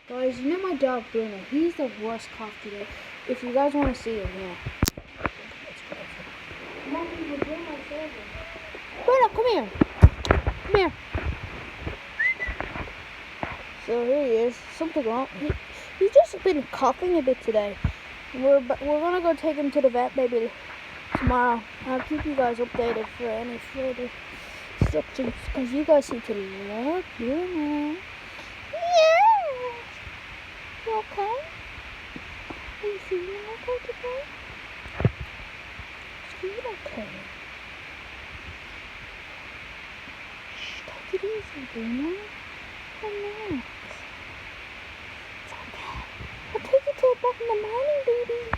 Guys, you know my dog Bruno. He's the worst cop today. If you guys want to see him, yeah. Come on, people, join my server. Bruno, come here. Come here. So here he is. Something wrong. He's just been coughing a bit today. We're gonna go take him to the vet maybe tomorrow. I'll keep you guys updated for any further instructions because you guys seem to love Bruno. Yeah. You okay? Are you feeling okay today? You feel okay? Shh, take it easy, Bruno. Relax. It's okay. I'll take you to a walk in the morning, baby.